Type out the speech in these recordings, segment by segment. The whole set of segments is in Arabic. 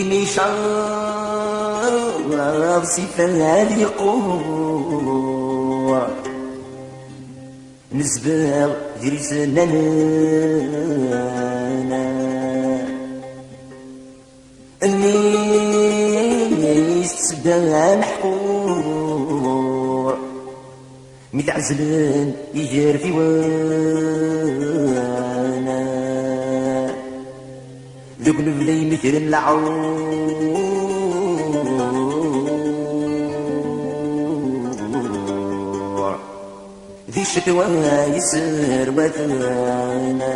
إني شعر صفة القوة نسبة جريسنا اللي تسبة محقور متعزلن يجر في وانا ذوك نبلي مثل العور ذي الشتوى يسر وثانا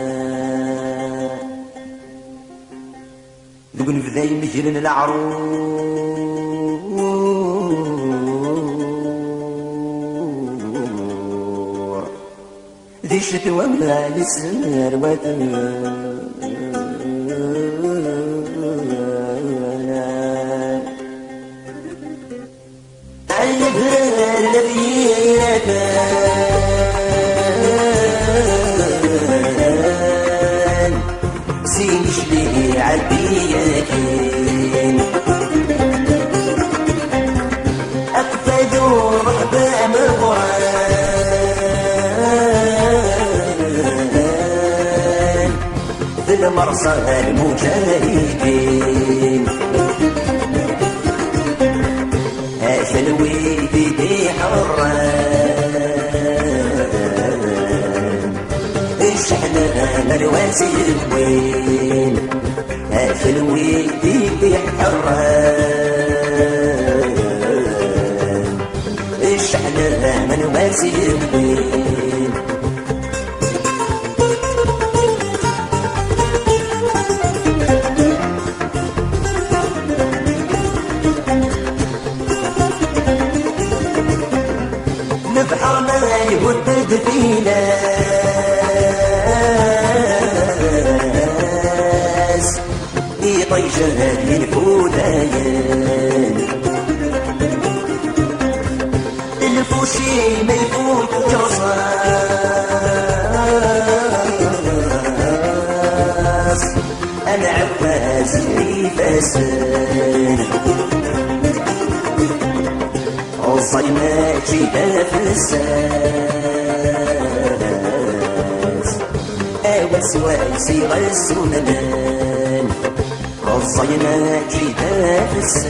ذوك نبلي مثل العور ذي الشتوى يسر وثانا سينش لي عالبياكين أقفدوا رهبة مغوان في المرصى المجاهدين شلوي في حران الشحنة مرواسي الوين شلوي في حران الشحنة مرواسي الوين نبحر ما يودد فينا يطيشه الفودايان الفوشي ما يفوت جرصاص انا عباس عيفاسان الصيمات جيبها في الساس اول سواسي غسولان الصيمات جيبها في الساس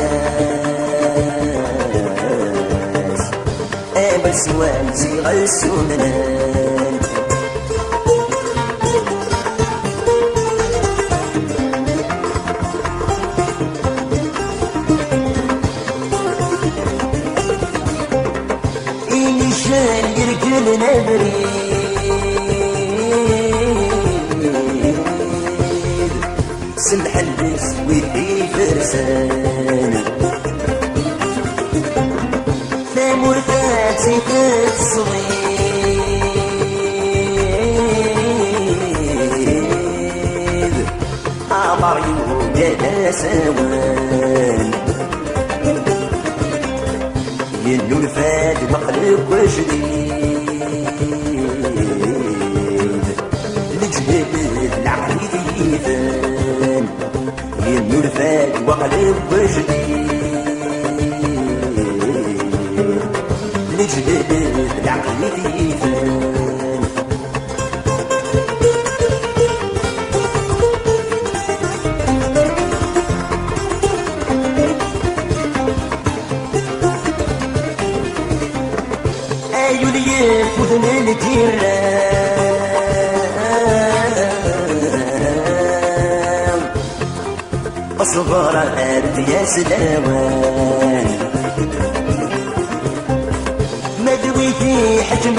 اول سواسي غسولان يركل نبريد سمح اللبس ويدي فرسان ثامور فاتي الصغير عمر يوجد سوان ينو الفات مقلب وجديد الجهد العقل ثيفان ينو الفات مقلب وجديد الجهد العقل ثيفان يفوت من الجيران أصغر أرض يا سلاوان مدوي في حجم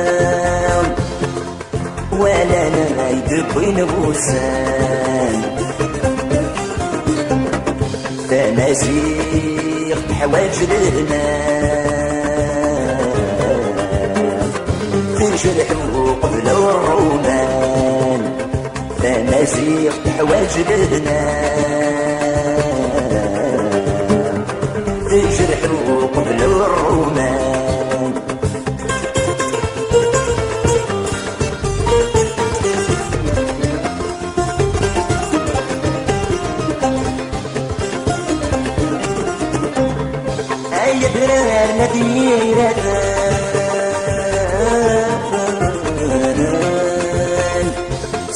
الثوران ولا أنا يدبين بوسان تماسيح حواجلنا تنشرحوا قبل الرومان تماسيح حواجلنا تنشرحوا قبل الرومان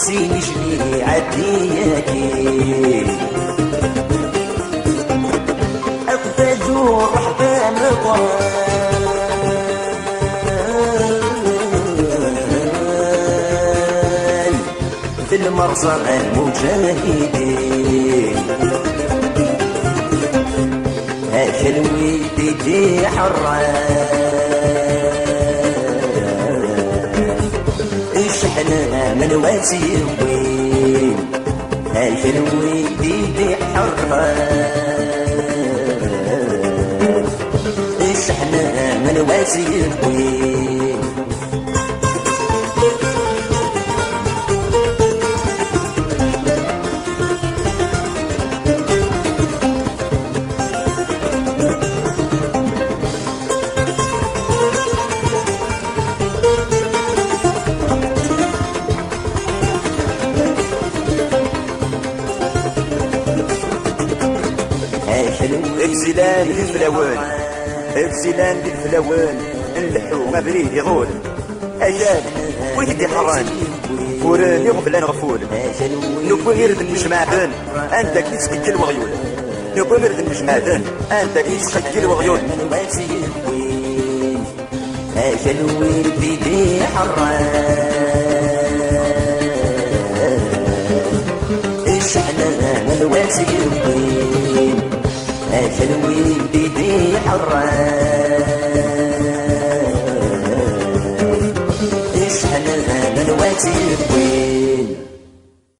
سيني جميلي عدياكي أقفدوا رحبة مضان في المرصى المجاهدين هاك الويدي حران اشحنا من واسيوين هاك الويدي حران اشحنا من واسيوين اكسلان بالفلاوان اكسلان بالفلاوان نلحو ما بريه يغول اجال ويدي حران وراني غفلان غفول نبغي يرد المجمعان انت كي تسكي وغيول نبغي يرد المجمعان انت كي تسكي وغيول اجل ويدي حران اشحنا من واسيوين اجل ويدي حران اشحنا من واسيوين